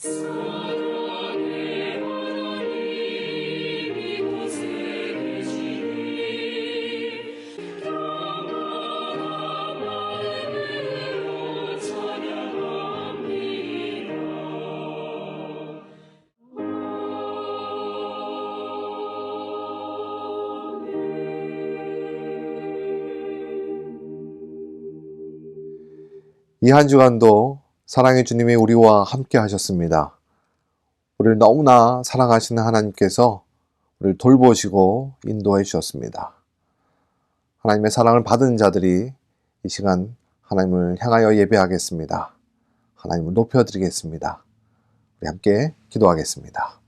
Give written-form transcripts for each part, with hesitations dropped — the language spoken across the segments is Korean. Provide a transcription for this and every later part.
사랑의 하나님 이곳에 계시니 평안한 마음으로 찬양합니다. 이 한 주간도 사랑의 주님이 우리와 함께 하셨습니다. 우리를 너무나 사랑하시는 하나님께서 우리를 돌보시고 인도해 주셨습니다. 하나님의 사랑을 받은 자들이 이 시간 하나님을 향하여 예배하겠습니다. 하나님을 높여드리겠습니다. 우리 함께 기도하겠습니다.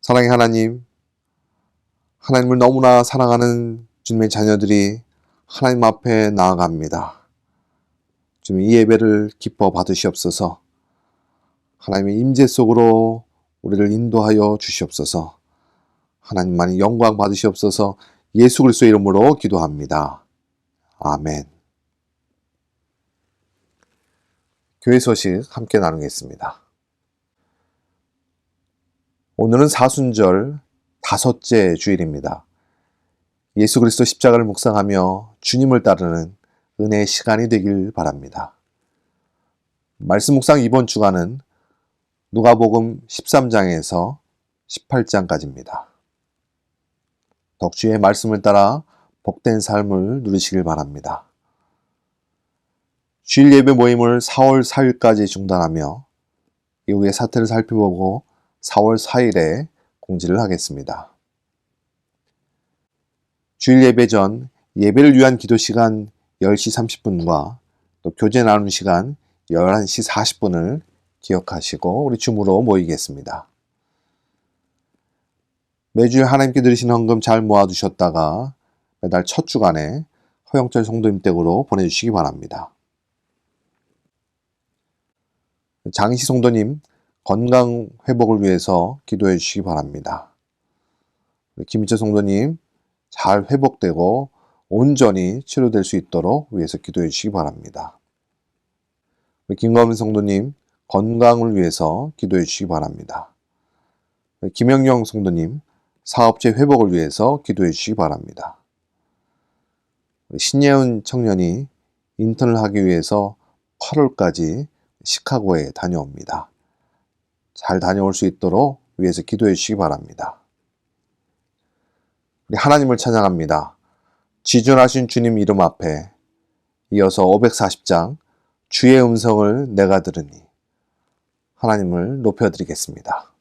사랑의 하나님, 하나님을 너무나 사랑하는 주님의 자녀들이 하나님 앞에 나아갑니다. 주님, 이 예배를 기뻐 받으시옵소서. 하나님의 임재 속으로 우리를 인도하여 주시옵소서. 하나님만이 영광 받으시옵소서. 예수 그리스도의 이름으로 기도합니다. 아멘. 교회 소식 함께 나누겠습니다. 오늘은 사순절 5째 주일입니다. 예수 그리스도 십자가를 묵상하며 주님을 따르는 은혜의 시간이 되길 바랍니다. 말씀 묵상 이번 주간은 누가복음 13장에서 18장까지입니다. 덕주의 말씀을 따라 복된 삶을 누리시길 바랍니다. 주일 예배 모임을 4월 4일까지 중단하며 이후의 사태를 살펴보고 4월 4일에 공지를 하겠습니다. 주일 예배 전 예배를 위한 기도 시간 10시 30분과 또 교제 나누는 시간 11시 40분을 기억하시고 우리 줌으로 모이겠습니다. 매주 하나님께 드리신 헌금 잘 모아두셨다가 매달 첫 주간에 허영철 성도님 댁으로 보내주시기 바랍니다. 장희식 성도님 건강 회복을 위해서 기도해 주시기 바랍니다. 김희철 성도님 잘 회복되고 온전히 치료될 수 있도록 위해서 기도해 주시기 바랍니다. 김광민 성도님 건강을 위해서 기도해 주시기 바랍니다. 김영영 성도님 사업체 회복을 위해서 기도해 주시기 바랍니다. 신예은 청년이 인턴을 하기 위해서 8월까지 시카고에 다녀옵니다. 잘 다녀올 수 있도록 위해서 기도해 주시기 바랍니다. 우리 하나님을 찬양합니다. 지존하신 주님 이름 앞에 이어서 540장 주의 음성을 내가 들으니 하나님을 높여드리겠습니다.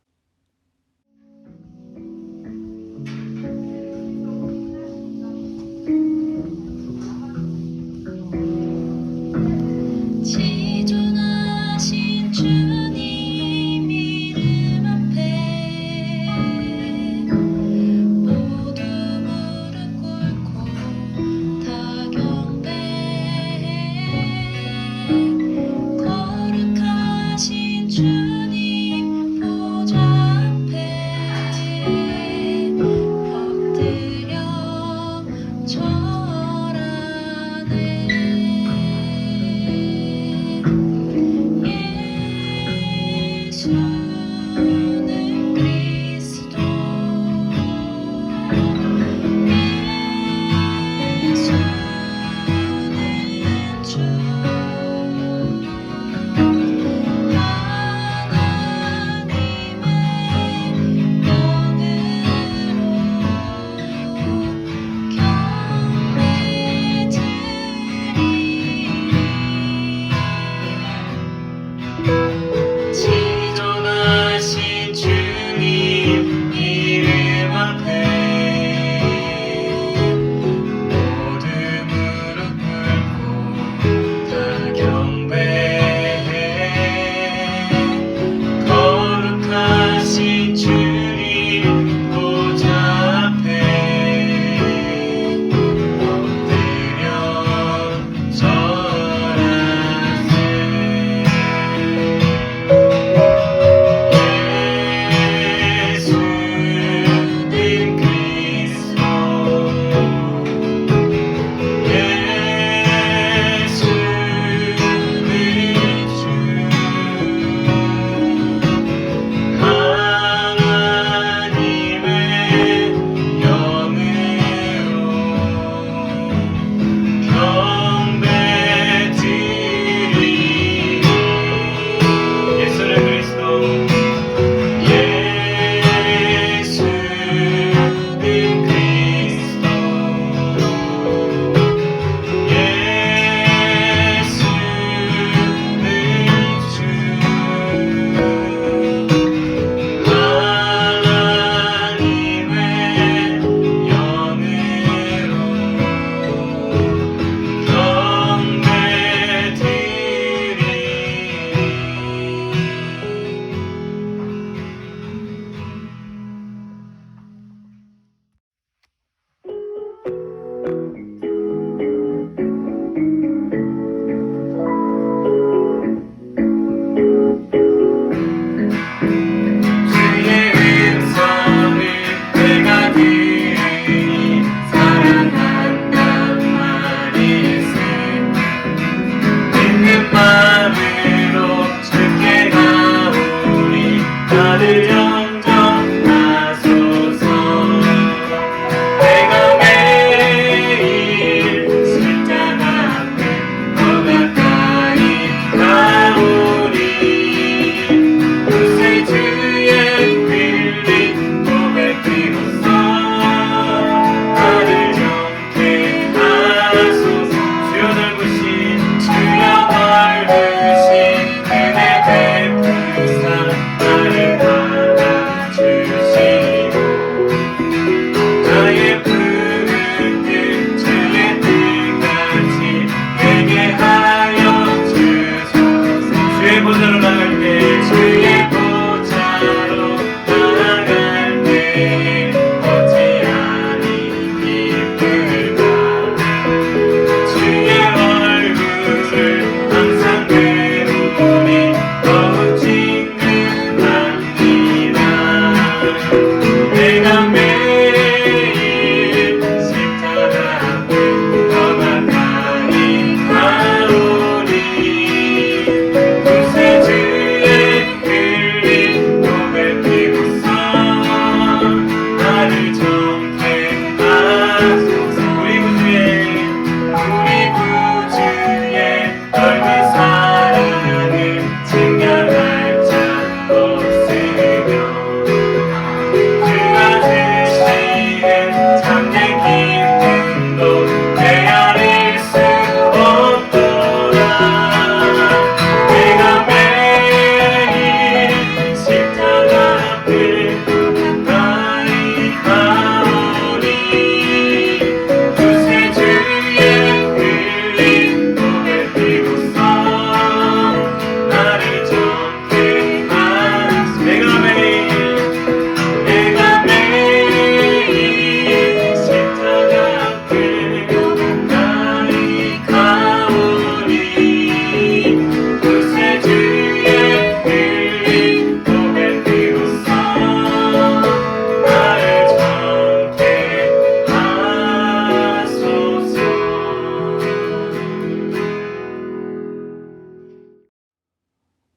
지존하신 주님 이름 앞에 모두 무릎 꿇고 다 경배해 거룩하신 주님 보좌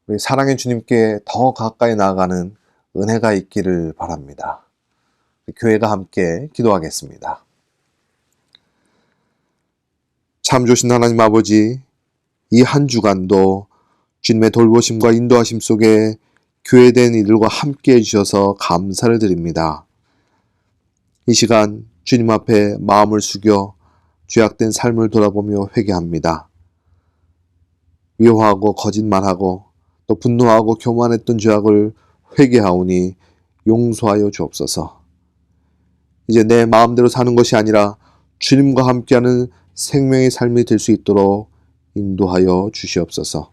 우리 사랑의 주님께 더 가까이 나아가는 은혜가 있기를 바랍니다. 교회가 함께 기도하겠습니다. 참 좋으신 하나님 아버지, 이 한 주간도 주님의 돌보심과 인도하심 속에 교회된 이들과 함께 해주셔서 감사를 드립니다. 이 시간 주님 앞에 마음을 숙여 죄악된 삶을 돌아보며 회개합니다. 미워하고 거짓말하고 또 분노하고 교만했던 죄악을 회개하오니 용서하여 주옵소서. 이제 내 마음대로 사는 것이 아니라 주님과 함께하는 생명의 삶이 될 수 있도록 인도하여 주시옵소서.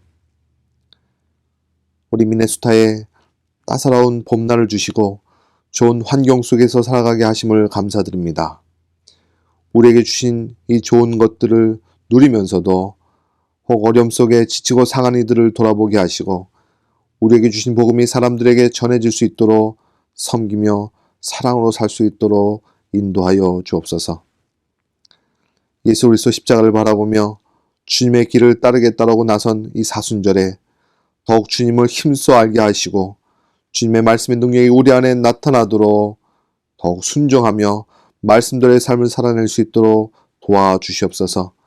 우리 미네소타에 따사로운 봄날을 주시고 좋은 환경 속에서 살아가게 하심을 감사드립니다. 우리에게 주신 이 좋은 것들을 누리면서도 혹 어려움 속에 지치고 상한 이들을 돌아보게 하시고 우리에게 주신 복음이 사람들에게 전해질 수 있도록 섬기며 사랑으로 살 수 있도록 인도하여 주옵소서. 예수 그리스도 십자가를 바라보며 주님의 길을 따르겠다라고 나선 이 사순절에 더욱 주님을 힘써 알게 하시고 주님의 말씀의 능력이 우리 안에 나타나도록 더욱 순종하며 말씀대로의 삶을 살아낼 수 있도록 도와주시옵소서.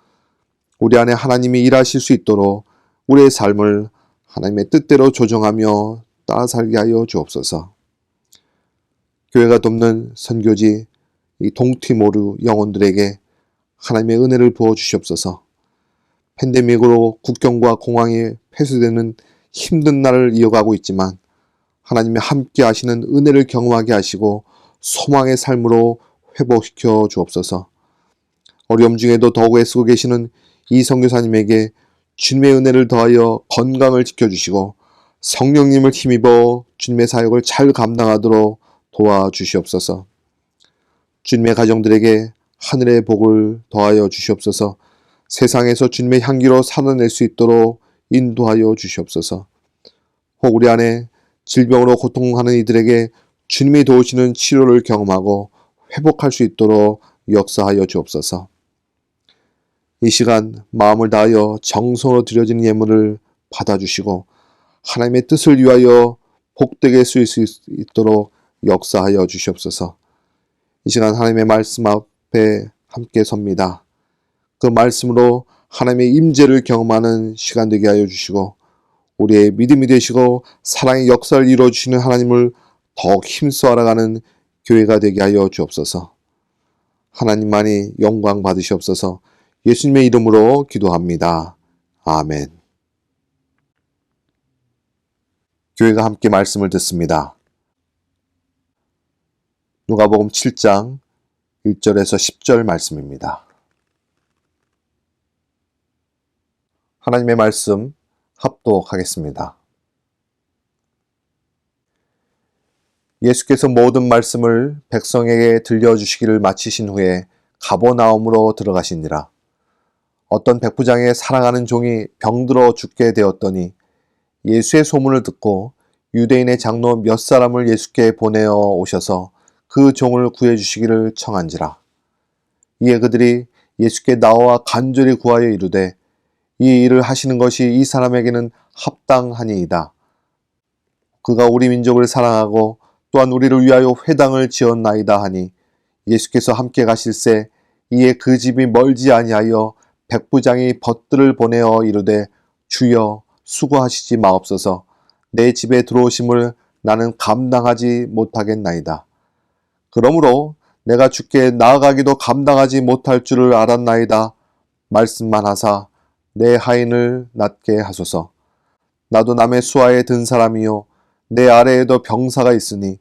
우리 안에 하나님이 일하실 수 있도록 우리의 삶을 하나님의 뜻대로 조정하며 따라 살게 하여 주옵소서. 교회가 돕는 선교지 이 동티모르 영혼들에게 하나님의 은혜를 부어 주시옵소서. 팬데믹으로 국경과 공항이 폐쇄되는 힘든 날을 이어가고 있지만 하나님이 함께 하시는 은혜를 경험하게 하시고 소망의 삶으로 회복시켜 주옵소서. 어려움 중에도 더욱 애쓰고 계시는 이 선교사님에게 주님의 은혜를 더하여 건강을 지켜주시고 성령님을 힘입어 주님의 사역을 잘 감당하도록 도와주시옵소서. 주님의 가정들에게 하늘의 복을 더하여 주시옵소서. 세상에서 주님의 향기로 살아낼 수 있도록 인도하여 주시옵소서. 혹 우리 안에 질병으로 고통하는 이들에게 주님이 도우시는 치료를 경험하고 회복할 수 있도록 역사하여 주옵소서. 이 시간 마음을 다하여 정성으로 드려진 예물을 받아주시고 하나님의 뜻을 위하여 복되게 쓰일 수 있도록 역사하여 주시옵소서. 이 시간 하나님의 말씀 앞에 함께 섭니다. 그 말씀으로 하나님의 임재를 경험하는 시간 되게 하여 주시고 우리의 믿음이 되시고 사랑의 역사를 이루어주시는 하나님을 더욱 힘써 알아가는 교회가 되게 하여 주옵소서. 하나님만이 영광 받으시옵소서. 예수님의 이름으로 기도합니다. 아멘. 교회가 함께 말씀을 듣습니다. 누가복음 7장 1절에서 10절 말씀입니다. 하나님의 말씀 합독하겠습니다. 예수께서 모든 말씀을 백성에게 들려주시기를 마치신 후에 가버나움으로 들어가시니라. 어떤 백부장의 사랑하는 종이 병들어 죽게 되었더니 예수의 소문을 듣고 유대인의 장로 몇 사람을 예수께 보내어 오셔서 그 종을 구해주시기를 청한지라. 이에 그들이 예수께 나와 간절히 구하여 이르되 이 일을 하시는 것이 이 사람에게는 합당하니이다. 그가 우리 민족을 사랑하고 또한 우리를 위하여 회당을 지었나이다 하니 예수께서 함께 가실새 이에 그 집이 멀지 아니하여 백부장이 벗들을 보내어 이르되 주여 수고하시지 마옵소서. 내 집에 들어오심을 나는 감당하지 못하겠나이다. 그러므로 내가 주께 나아가기도 감당하지 못할 줄을 알았나이다. 말씀만 하사 내 하인을 낫게 하소서. 나도 남의 수하에 든 사람이요 내 아래에도 병사가 있으니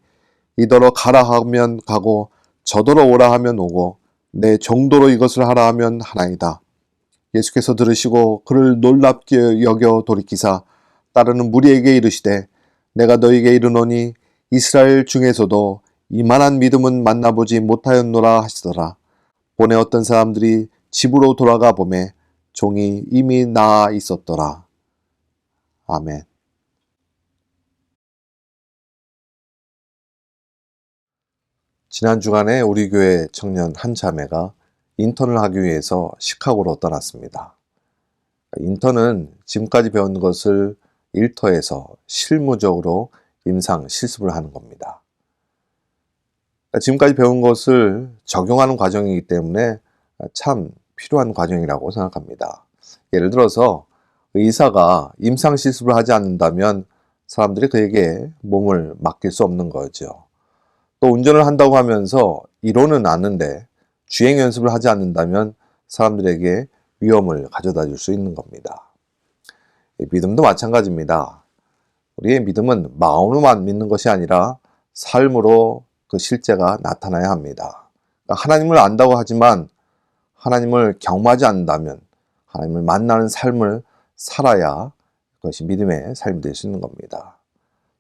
이더러 가라 하면 가고 저더러 오라 하면 오고 내 정도로 이것을 하라 하면 하나이다. 예수께서 들으시고 그를 놀랍게 여겨 돌이키사 따르는 무리에게 이르시되 내가 너희에게 이르노니 이스라엘 중에서도 이만한 믿음은 만나보지 못하였노라 하시더라. 본에 어떤 사람들이 집으로 돌아가 보매 종이 이미 나아 있었더라. 아멘. 지난 주간에 우리 교회 청년 한 자매가 인턴을 하기 위해서 시카고로 떠났습니다. 인턴은 지금까지 배운 것을 일터에서 실무적으로 임상 실습을 하는 겁니다. 지금까지 배운 것을 적용하는 과정이기 때문에 참 필요한 과정이라고 생각합니다. 예를 들어서 의사가 임상 실습을 하지 않는다면 사람들이 그에게 몸을 맡길 수 없는 거죠. 또 운전을 한다고 하면서 이론은 아는데 주행 연습을 하지 않는다면 사람들에게 위험을 가져다 줄 수 있는 겁니다. 믿음도 마찬가지입니다. 우리의 믿음은 마음으로만 믿는 것이 아니라 삶으로 그 실제가 나타나야 합니다. 그러니까 하나님을 안다고 하지만 하나님을 경험하지 않는다면 하나님을 만나는 삶을 살아야 그것이 믿음의 삶이 될 수 있는 겁니다.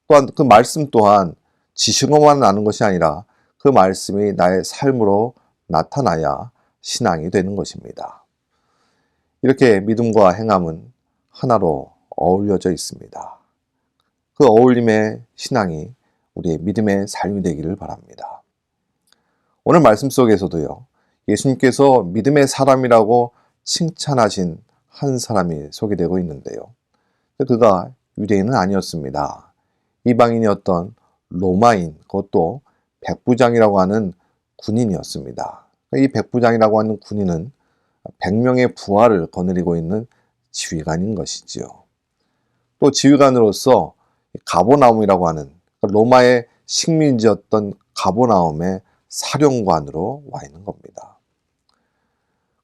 또한 그 말씀 또한 지식으로만 아는 것이 아니라 그 말씀이 나의 삶으로 나타나야 신앙이 되는 것입니다. 이렇게 믿음과 행함은 하나로 어울려져 있습니다. 그 어울림의 신앙이 우리의 믿음의 삶이 되기를 바랍니다. 오늘 말씀 속에서도요, 예수님께서 믿음의 사람이라고 칭찬하신 한 사람이 소개되고 있는데요. 그가 유대인은 아니었습니다. 이방인이었던 로마인, 그것도 백부장이라고 하는 군인이었습니다. 이 백부장이라고 하는 군인은 100명의 부하를 거느리고 있는 지휘관인 것이지요. 또 지휘관으로서 가버나움이라고 하는 로마의 식민지였던 가버나움의 사령관으로 와 있는 겁니다.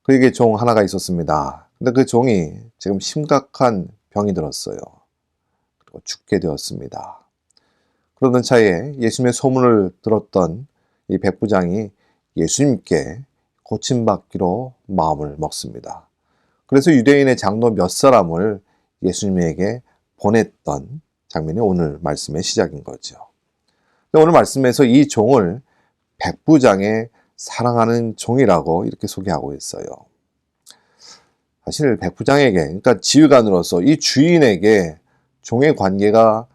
그에게 종 하나가 있었습니다. 근데 그 종이 지금 심각한 병이 들었어요. 그리고 죽게 되었습니다. 그러던 차에 예수님의 소문을 들었던 이 백부장이 예수님께 고침받기로 마음을 먹습니다. 그래서 유대인의 장로 몇 사람을 예수님에게 보냈던 장면이 오늘 말씀의 시작인 거죠. 오늘 말씀에서 이 종을 백부장의 사랑하는 종이라고 이렇게 소개하고 있어요. 사실 백부장에게, 그러니까 지휘관으로서 이 주인에게 종의 관계가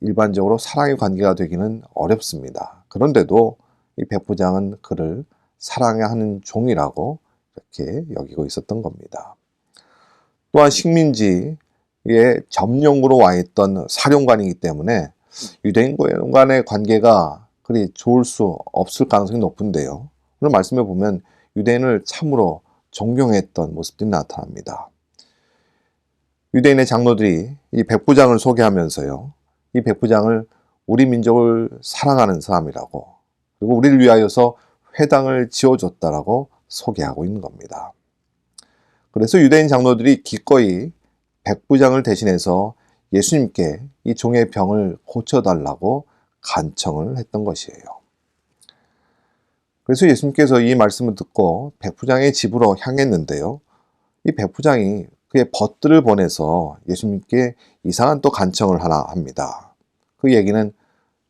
일반적으로 사랑의 관계가 되기는 어렵습니다. 그런데도 이 백부장은 그를 사랑하는 종이라고 이렇게 여기고 있었던 겁니다. 또한 식민지에 점령으로 와 있던 사령관이기 때문에 유대인 간의 관계가 그리 좋을 수 없을 가능성이 높은데요. 오늘 말씀에 보면 유대인을 참으로 존경했던 모습들이 나타납니다. 유대인의 장로들이 이 백부장을 소개하면서요, 이 백부장을 우리 민족을 사랑하는 사람이라고, 그리고 우리를 위하여서 회당을 지어줬다라고 소개하고 있는 겁니다. 그래서 유대인 장로들이 기꺼이 백부장을 대신해서 예수님께 이 종의 병을 고쳐달라고 간청을 했던 것이에요. 그래서 예수님께서 이 말씀을 듣고 백부장의 집으로 향했는데요. 이 백부장이 그의 벗들을 보내서 예수님께 이상한 또 간청을 하나 합니다. 그 얘기는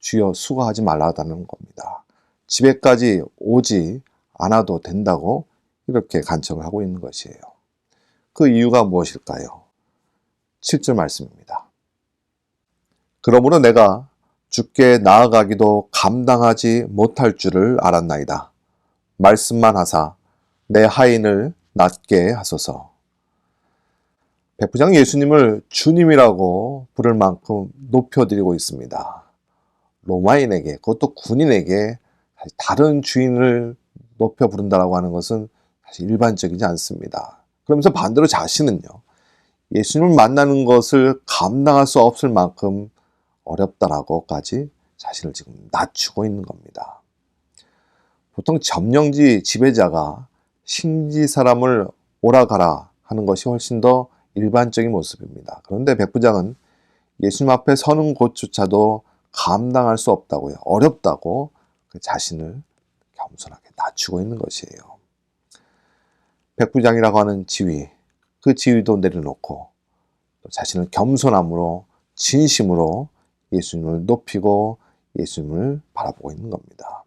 주여 수고하지 말라다는 겁니다. 집에까지 오지 않아도 된다고 이렇게 간청을 하고 있는 것이에요. 그 이유가 무엇일까요? 7절 말씀입니다. 그러므로 내가 주께 나아가기도 감당하지 못할 줄을 알았나이다. 말씀만 하사 내 하인을 낫게 하소서. 백부장 예수님을 주님이라고 부를 만큼 높여드리고 있습니다. 로마인에게, 그것도 군인에게 다른 주인을 높여 부른다고 하는 것은 사실 일반적이지 않습니다. 그러면서 반대로 자신은요, 예수님을 만나는 것을 감당할 수 없을 만큼 어렵다라고까지 자신을 지금 낮추고 있는 겁니다. 보통 점령지 지배자가 식민지 사람을 오라가라 하는 것이 훨씬 더 일반적인 모습입니다. 그런데 백부장은 예수님 앞에 서는 것조차도 감당할 수 없다고요. 어렵다고 그 자신을 겸손하게 낮추고 있는 것이에요. 백부장이라고 하는 지위, 그 지위도 내려놓고 또 자신을 겸손함으로 진심으로 예수님을 높이고 예수님을 바라보고 있는 겁니다.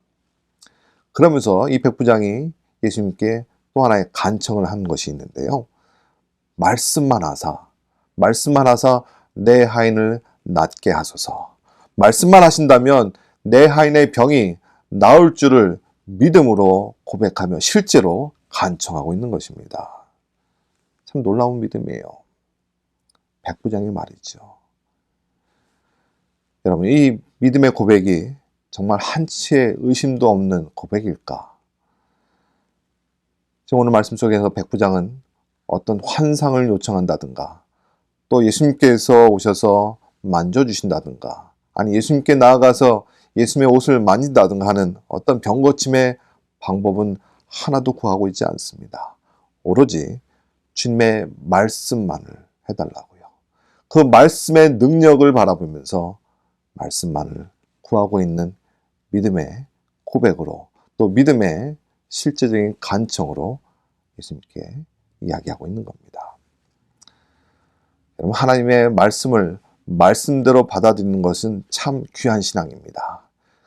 그러면서 이 백부장이 예수님께 또 하나의 간청을 한 것이 있는데요. 말씀만 하사 내 하인을 낫게 하소서. 말씀만 하신다면 내 하인의 병이 나을 줄을 믿음으로 고백하며 실제로 간청하고 있는 것입니다. 참 놀라운 믿음이에요. 백부장의 말이죠. 여러분, 이 믿음의 고백이 정말 한치의 의심도 없는 고백일까? 지금 오늘 말씀 속에서 백부장은 어떤 환상을 요청한다든가, 또 예수님께서 오셔서 만져주신다든가, 아니 예수님께 나아가서 예수님의 옷을 만진다든가 하는 어떤 병고침의 방법은 하나도 구하고 있지 않습니다. 오로지 주님의 말씀만을 해달라고요. 그 말씀의 능력을 바라보면서 말씀만을 구하고 있는 믿음의 고백으로, 또 믿음의 실제적인 간청으로 예수님께 이야기하고 있는 겁니다. 여러분, 하나님의 말씀을 말씀대로 받아들이는 것은 참 귀한 신앙입니다.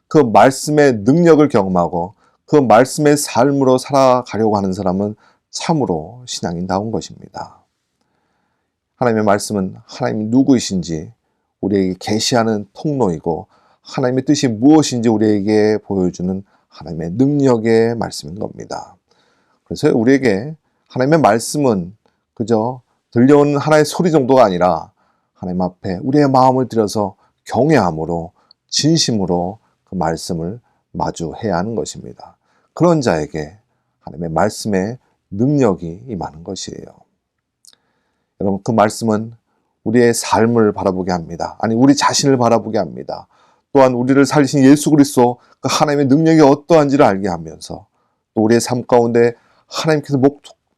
그 말씀의 능력을 경험하고 그 말씀의 삶으로 살아가려고 하는 사람은 참으로 신앙이 나온 것입니다. 하나님의 말씀은 하나님 누구이신지 우리에게 계시하는 통로이고, 하나님의 뜻이 무엇인지 우리에게 보여주는 하나님의 능력의 말씀인 겁니다. 그래서 우리에게 하나님의 말씀은 그저 들려오는 하나의 소리 정도가 아니라 하나님 앞에 우리의 마음을 들여서 경외함으로, 진심으로 그 말씀을 마주해야 하는 것입니다. 그런 자에게 하나님의 말씀의 능력이 임하는 것이에요. 여러분, 그 말씀은 우리의 삶을 바라보게 합니다. 아니, 우리 자신을 바라보게 합니다. 또한 우리를 살리신 예수 그리스도 그 하나님의 능력이 어떠한지를 알게 하면서, 또 우리의 삶 가운데 하나님께서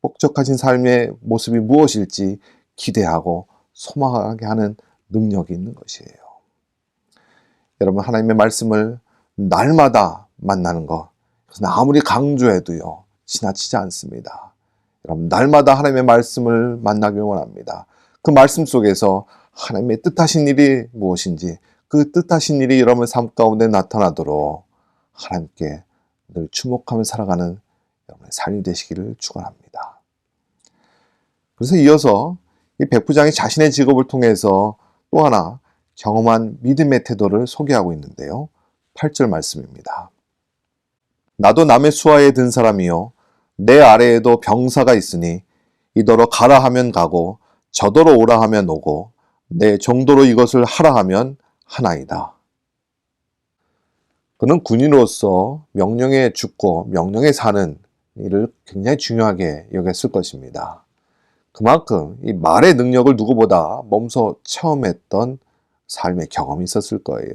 목적하신 삶의 모습이 무엇일지 기대하고 소망하게 하는 능력이 있는 것이에요. 여러분, 하나님의 말씀을 날마다 만나는 것, 그것은 아무리 강조해도요 지나치지 않습니다. 여러분, 날마다 하나님의 말씀을 만나길 원합니다. 그 말씀 속에서 하나님의 뜻하신 일이 무엇인지, 그 뜻하신 일이 여러분의 삶 가운데 나타나도록 하나님께 늘 주목하며 살아가는 여러분의 삶이 되시기를 축원합니다. 그래서 이어서 이 백부장이 자신의 직업을 통해서 또 하나 경험한 믿음의 태도를 소개하고 있는데요. 8절 말씀입니다. 나도 남의 수하에 든 사람이요 내 아래에도 병사가 있으니 이더러 가라 하면 가고 저더러 오라 하면 오고 내 정도로 이것을 하라 하면 하나이다. 그는 군인으로서 명령에 죽고 명령에 사는 일을 굉장히 중요하게 여겼을 것입니다. 그만큼 이 말의 능력을 누구보다 몸소 체험했던 삶의 경험이 있었을 거예요.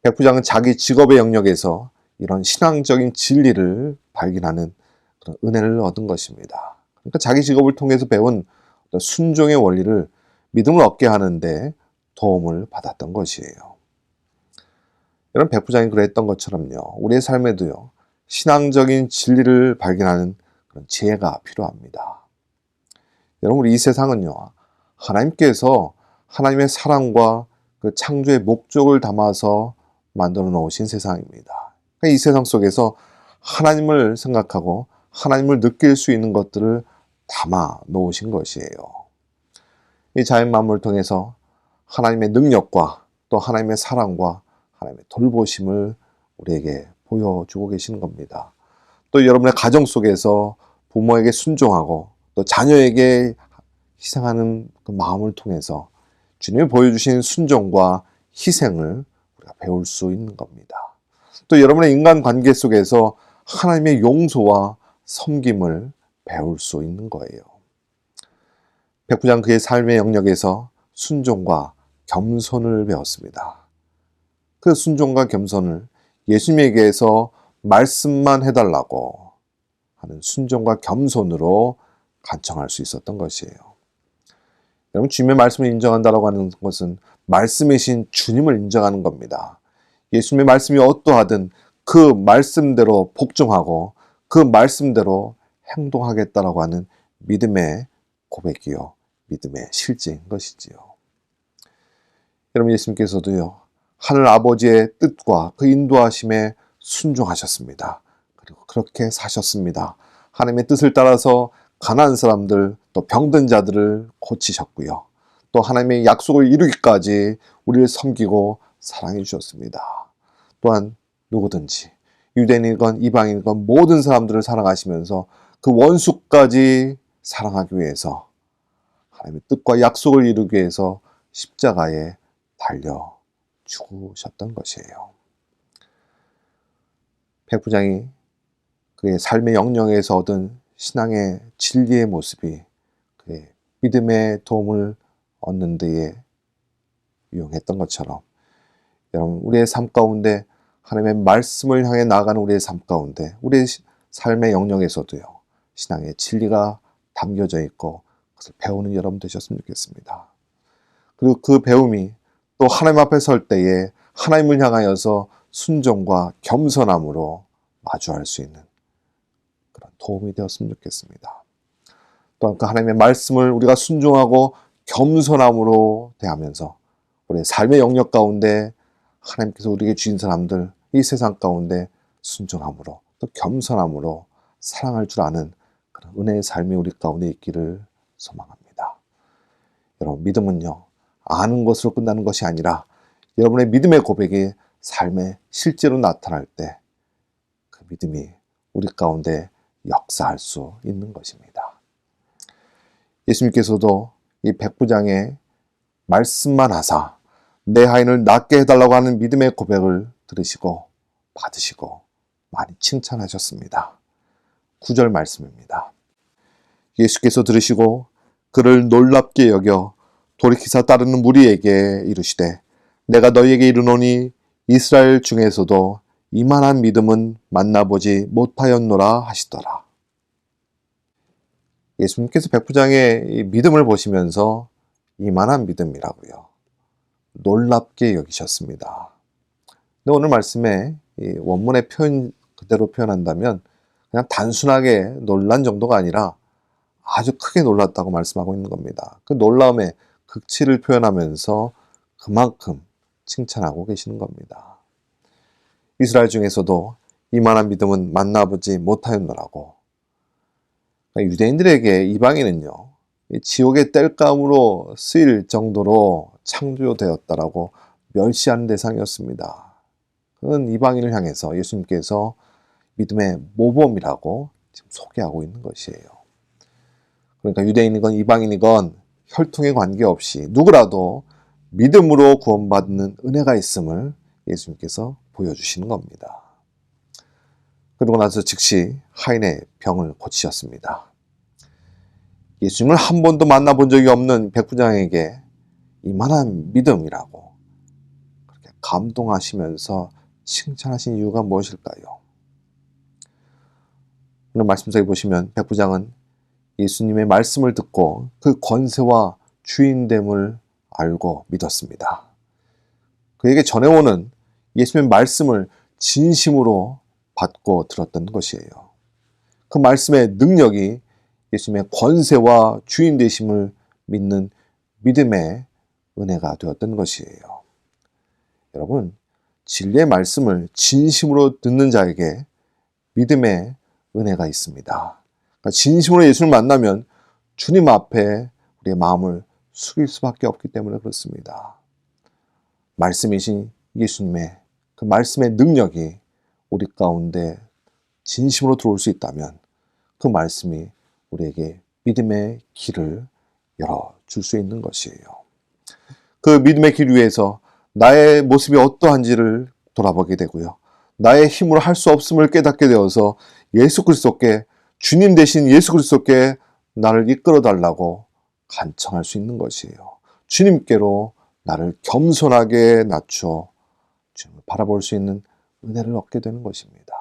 백부장은 자기 직업의 영역에서 이런 신앙적인 진리를 발견하는 그런 은혜를 얻은 것입니다. 그러니까 자기 직업을 통해서 배운 순종의 원리를 믿음을 얻게 하는데 도움을 받았던 것이에요. 이런 백부장이 그랬던 것처럼요, 우리의 삶에도요 신앙적인 진리를 발견하는 그런 지혜가 필요합니다. 여러분, 우리 이 세상은요 하나님께서 하나님의 사랑과 그 창조의 목적을 담아서 만들어 놓으신 세상입니다. 그러니까 이 세상 속에서 하나님을 생각하고 하나님을 느낄 수 있는 것들을 담아 놓으신 것이에요. 이 자연 만물을 통해서 하나님의 능력과 또 하나님의 사랑과 하나님의 돌보심을 우리에게 보여주고 계시는 겁니다. 또 여러분의 가정 속에서 부모에게 순종하고 또 자녀에게 희생하는 그 마음을 통해서 주님이 보여주신 순종과 희생을 우리가 배울 수 있는 겁니다. 또 여러분의 인간관계 속에서 하나님의 용서와 섬김을 배울 수 있는 거예요. 백부장 그의 삶의 영역에서 순종과 겸손을 배웠습니다. 그 순종과 겸손을 예수님에게서 말씀만 해달라고 하는 순종과 겸손으로 간청할 수 있었던 것이에요. 여러분, 주님의 말씀을 인정한다고 하는 것은 말씀이신 주님을 인정하는 겁니다. 예수님의 말씀이 어떠하든 그 말씀대로 복종하고 그 말씀대로 행동하겠다라고 하는 믿음의 고백이요, 믿음의 실제인 것이지요. 여러분, 예수님께서도요 하늘 아버지의 뜻과 그 인도하심에 순종하셨습니다. 그리고 그렇게 사셨습니다. 하나님의 뜻을 따라서 가난한 사람들, 또 병든 자들을 고치셨고요. 또 하나님의 약속을 이루기까지 우리를 섬기고 사랑해 주셨습니다. 또한 누구든지 유대인이건 이방인이건 모든 사람들을 사랑하시면서 그 원수까지 사랑하기 위해서 하나님의 뜻과 약속을 이루기 위해서 십자가에 달려 죽으셨던 것이에요. 백부장이 그의 삶의 영역에서 얻은 신앙의 진리의 모습이 그의 믿음의 도움을 얻는 데에 유용했던 것처럼, 여러분, 우리의 삶 가운데 하나님의 말씀을 향해 나아가는 우리의 삶 가운데 우리의 삶의 영역에서도요, 신앙의 진리가 담겨져 있고 그것을 배우는 여러분 되셨으면 좋겠습니다. 그리고 그 배움이 또 하나님 앞에 설 때에 하나님을 향하여서 순종과 겸손함으로 마주할 수 있는 그런 도움이 되었으면 좋겠습니다. 또한 그 하나님의 말씀을 우리가 순종하고 겸손함으로 대하면서 우리의 삶의 영역 가운데 하나님께서 우리에게 주신 사람들, 이 세상 가운데 순종함으로 또 겸손함으로 사랑할 줄 아는 그런 은혜의 삶이 우리 가운데 있기를 소망합니다. 여러분, 믿음은요, 아는 것으로 끝나는 것이 아니라 여러분의 믿음의 고백이 삶에 실제로 나타날 때 그 믿음이 우리 가운데 역사할 수 있는 것입니다. 예수님께서도 이 백부장의 말씀만 하사 내 하인을 낫게 해달라고 하는 믿음의 고백을 들으시고 받으시고 많이 칭찬하셨습니다. 9절 말씀입니다. 예수께서 들으시고 그를 놀랍게 여겨 돌이키사 따르는 무리에게 이르시되 내가 너희에게 이르노니 이스라엘 중에서도 이만한 믿음은 만나보지 못하였노라 하시더라. 예수님께서 백부장의 믿음을 보시면서 이만한 믿음이라고요, 놀랍게 여기셨습니다. 근데 오늘 말씀에 이 원문의 표현 그대로 표현한다면 그냥 단순하게 놀란 정도가 아니라 아주 크게 놀랐다고 말씀하고 있는 겁니다. 그 놀라움의 극치를 표현하면서 그만큼 칭찬하고 계시는 겁니다. 이스라엘 중에서도 이만한 믿음은 만나보지 못하였노라고. 유대인들에게 이방인은요, 지옥의 땔감으로 쓰일 정도로 창조되었다라고 멸시하는 대상이었습니다. 그는 이방인을 향해서 예수님께서 믿음의 모범이라고 지금 소개하고 있는 것이에요. 그러니까 유대인이건 이방인이건 혈통에 관계없이 누구라도 믿음으로 구원받는 은혜가 있음을 예수님께서 보여주시는 겁니다. 그러고 나서 즉시 하인의 병을 고치셨습니다. 예수님을 한 번도 만나본 적이 없는 백부장에게 이만한 믿음이라고 그렇게 감동하시면서 칭찬하신 이유가 무엇일까요? 오늘 말씀 속에 보시면 백부장은 예수님의 말씀을 듣고 그 권세와 주인됨을 알고 믿었습니다. 그에게 전해오는 예수님의 말씀을 진심으로 받고 들었던 것이에요. 그 말씀의 능력이 예수님의 권세와 주인 되심을 믿는 믿음의 은혜가 되었던 것이에요. 여러분, 진리의 말씀을 진심으로 듣는 자에게 믿음의 은혜가 있습니다. 그러니까 진심으로 예수를 만나면 주님 앞에 우리의 마음을 숙일 수밖에 없기 때문에 그렇습니다. 말씀이신 예수님의 그 말씀의 능력이 우리 가운데 진심으로 들어올 수 있다면 그 말씀이 우리에게 믿음의 길을 열어줄 수 있는 것이에요. 그 믿음의 길 위에서 나의 모습이 어떠한지를 돌아보게 되고요, 나의 힘으로 할 수 없음을 깨닫게 되어서 예수 그리스도께, 주님 대신 예수 그리스도께 나를 이끌어 달라고 간청할 수 있는 것이에요. 주님께로 나를 겸손하게 낮춰 주님을 바라볼 수 있는 은혜를 얻게 되는 것입니다.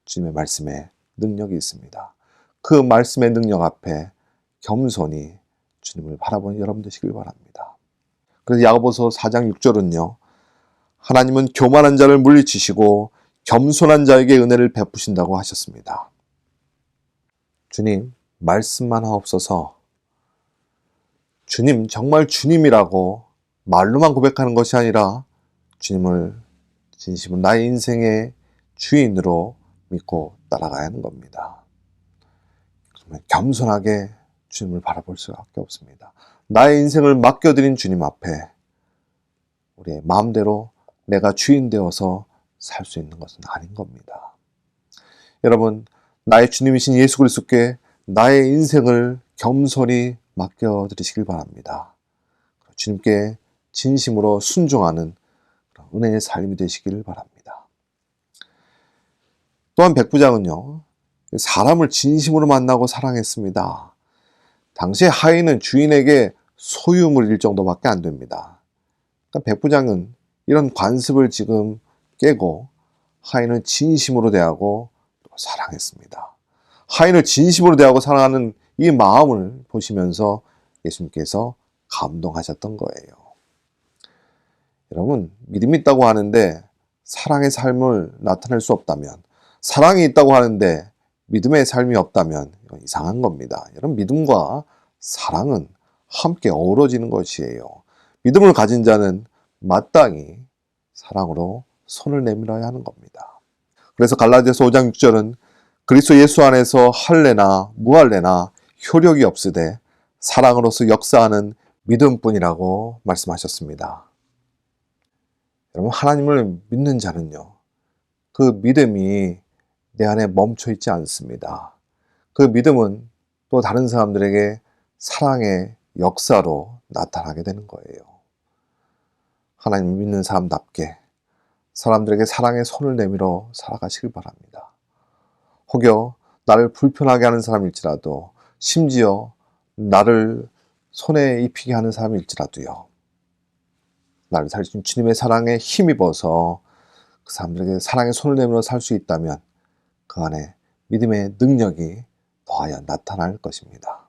주님의 말씀에 능력이 있습니다. 그 말씀의 능력 앞에 겸손히 주님을 바라보는 여러분 되시길 바랍니다. 그래서 야고보서 4장 6절은요, 하나님은 교만한 자를 물리치시고 겸손한 자에게 은혜를 베푸신다고 하셨습니다. 주님, 말씀만 하옵소서. 주님, 정말 주님이라고 말로만 고백하는 것이 아니라 주님을 진심으로 나의 인생의 주인으로 믿고 따라가야 하는 겁니다. 정말 겸손하게 주님을 바라볼 수밖에 없습니다. 나의 인생을 맡겨드린 주님 앞에 우리의 마음대로 내가 주인 되어서 살 수 있는 것은 아닌 겁니다. 여러분, 나의 주님이신 예수 그리스도께 나의 인생을 겸손히 맡겨드리시길 바랍니다. 주님께 진심으로 순종하는 은혜의 삶이 되시기를 바랍니다. 또한 백부장은요, 사람을 진심으로 만나고 사랑했습니다. 당시에 하인은 주인에게 소유물일 정도밖에 안 됩니다. 그러니까 백부장은 이런 관습을 지금 깨고 하인을 진심으로 대하고 또 사랑했습니다. 하인을 진심으로 대하고 사랑하는 이 마음을 보시면서 예수님께서 감동하셨던 거예요. 여러분, 믿음이 있다고 하는데 사랑의 삶을 나타낼 수 없다면, 사랑이 있다고 하는데 믿음의 삶이 없다면 이건 이상한 겁니다. 여러분, 믿음과 사랑은 함께 어우러지는 것이에요. 믿음을 가진 자는 마땅히 사랑으로 손을 내밀어야 하는 겁니다. 그래서 갈라디아서 5장 6절은 그리스도 예수 안에서 할례나 무할례나 효력이 없으되 사랑으로서 역사하는 믿음뿐이라고 말씀하셨습니다. 여러분, 하나님을 믿는 자는요, 그 믿음이 내 안에 멈춰 있지 않습니다. 그 믿음은 또 다른 사람들에게 사랑의 역사로 나타나게 되는 거예요. 하나님을 믿는 사람답게 사람들에게 사랑의 손을 내밀어 살아가시길 바랍니다. 혹여 나를 불편하게 하는 사람일지라도, 심지어 나를 손에 입히게 하는 사람일지라도요, 나를 살리신 주님의 사랑에 힘입어서 그 사람들에게 사랑의 손을 내밀어 살 수 있다면 그 안에 믿음의 능력이 더하여 나타날 것입니다.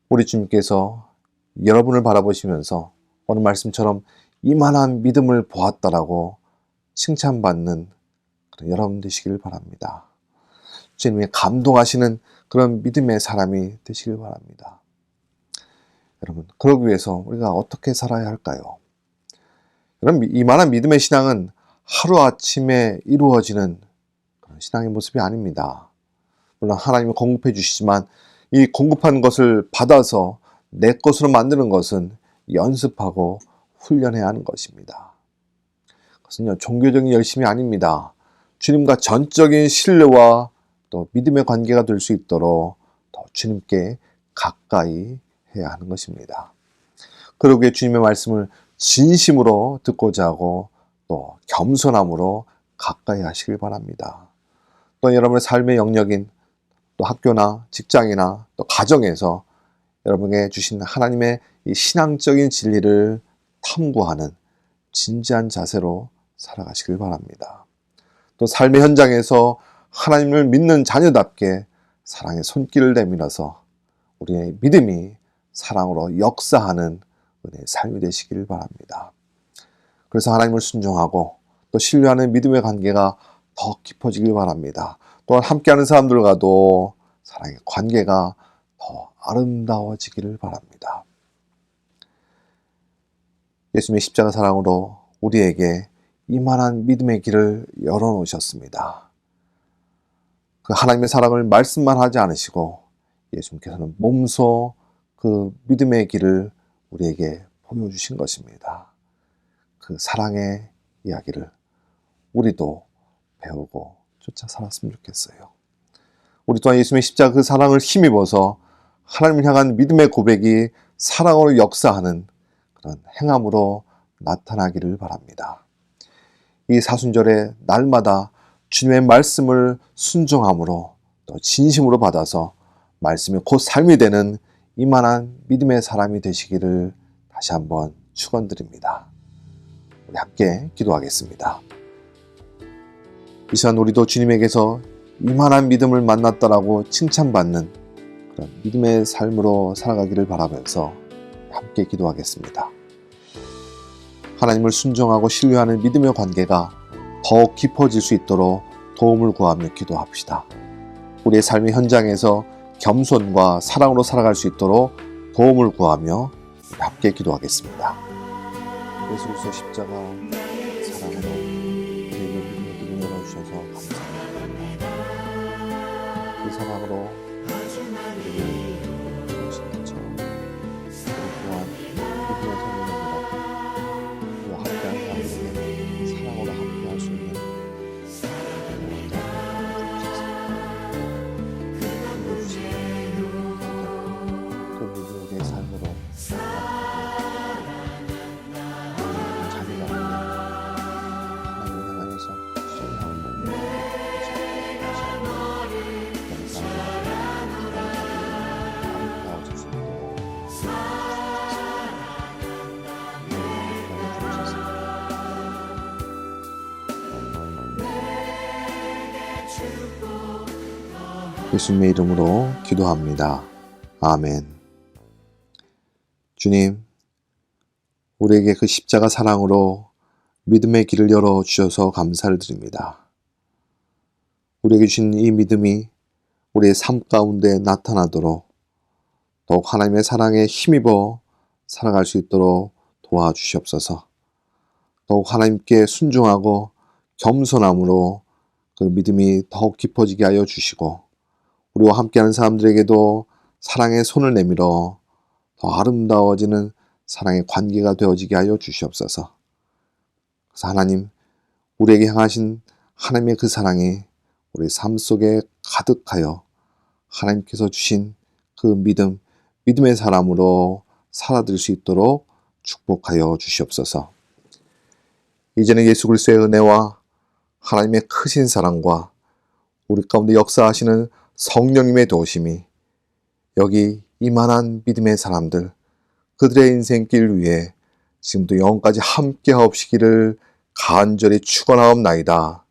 우리 주님께서 여러분을 바라보시면서 오늘 말씀처럼 이만한 믿음을 보았다라고 칭찬받는 그런 여러분 되시길 바랍니다. 주님이 감동하시는 그런 믿음의 사람이 되시길 바랍니다. 여러분, 그러기 위해서 우리가 어떻게 살아야 할까요? 여러분, 이만한 믿음의 신앙은 하루아침에 이루어지는 그런 신앙의 모습이 아닙니다. 물론 하나님이 공급해 주시지만 이 공급한 것을 받아서 내 것으로 만드는 것은 연습하고 훈련해야 하는 것입니다. 그것은요, 종교적인 열심이 아닙니다. 주님과 전적인 신뢰와 또 믿음의 관계가 될 수 있도록 더 주님께 가까이 해야 하는 것입니다. 그러기에 주님의 말씀을 진심으로 듣고자 하고 또 겸손함으로 가까이 하시길 바랍니다. 또 여러분의 삶의 영역인 또 학교나 직장이나 또 가정에서 여러분에게 주신 하나님의 이 신앙적인 진리를 탐구하는 진지한 자세로 살아가시길 바랍니다. 또 삶의 현장에서 하나님을 믿는 자녀답게 사랑의 손길을 내밀어서 우리의 믿음이 사랑으로 역사하는 은혜의 삶이 되시길 바랍니다. 그래서 하나님을 순종하고 또 신뢰하는 믿음의 관계가 더 깊어지길 바랍니다. 또한 함께하는 사람들과도 사랑의 관계가 더 아름다워지기를 바랍니다. 예수님의 십자가 사랑으로 우리에게 이만한 믿음의 길을 열어놓으셨습니다. 그 하나님의 사랑을 말씀만 하지 않으시고 예수님께서는 몸소 그 믿음의 길을 우리에게 보여주신 것입니다. 그 사랑의 이야기를 우리도 배우고 쫓아 살았으면 좋겠어요. 우리 또한 예수님의 십자가 그 사랑을 힘입어서 하나님을 향한 믿음의 고백이 사랑으로 역사하는 그런 행함으로 나타나기를 바랍니다. 이 사순절에 날마다 주님의 말씀을 순종함으로 또 진심으로 받아서 말씀이 곧 삶이 되는 이만한 믿음의 사람이 되시기를 다시 한번 축원드립니다. 우리 함께 기도하겠습니다. 이 시간 우리도 주님에게서 이만한 믿음을 만났다라고 칭찬받는 그런 믿음의 삶으로 살아가기를 바라면서 함께 기도하겠습니다. 하나님을 순종하고 신뢰하는 믿음의 관계가 더욱 깊어질 수 있도록 도움을 구하며 기도합시다. 우리의 삶의 현장에서 겸손과 사랑으로 살아갈 수 있도록 도움을 구하며 함께 기도하겠습니다. 예수 그리스도 십자가 사랑으로 우리에게 믿음의 길을 열어주셔서 감사합니다. 그 사랑으로 우리를 이루신 것처럼 우리 또한 믿음의 선물로 우리와 함께하는 사람들에게 사랑으로 함께할 수 있는 그 믿음의 삶으로 자기가 예수님의 이름으로 기도합니다. 아멘. 주님, 우리에게 그 십자가 사랑으로 믿음의 길을 열어주셔서 감사를 드립니다. 우리에게 주신 이 믿음이 우리의 삶 가운데 나타나도록 더욱 하나님의 사랑에 힘입어 살아갈 수 있도록 도와주시옵소서. 더욱 하나님께 순종하고 겸손함으로 그 믿음이 더욱 깊어지게 하여 주시고 우리와 함께하는 사람들에게도 사랑의 손을 내밀어 더 아름다워지는 사랑의 관계가 되어지게 하여 주시옵소서. 그래서 하나님, 우리에게 향하신 하나님의 그 사랑이 우리 삶 속에 가득하여 하나님께서 주신 그 믿음의 사람으로 살아들 수 있도록 축복하여 주시옵소서. 이제는 예수 그리스도의 은혜와 하나님의 크신 사랑과 우리 가운데 역사하시는 성령님의 도우심이 여기 이만한 믿음의 사람들, 그들의 인생길 위에 지금도 영원까지 함께 하옵시기를 간절히 축원하옵나이다.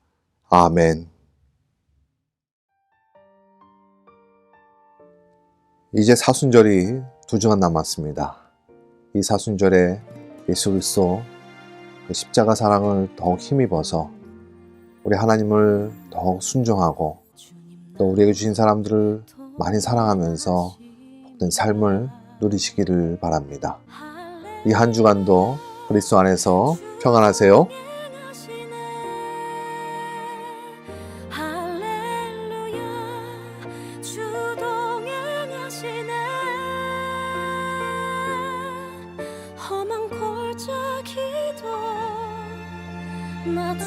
아멘. 이제 사순절이 2주간 남았습니다. 이 사순절에 예수 그리스도 그 십자가 사랑을 더욱 힘입어서 우리 하나님을 더욱 순종하고 또 우리에게 주신 사람들을 많이 사랑하면서 복된 삶을 누리시기를 바랍니다. 이 한 주간도 그리스도 안에서 평안하세요. 할렐루야 주 동행하시네 험한 골짜기도 나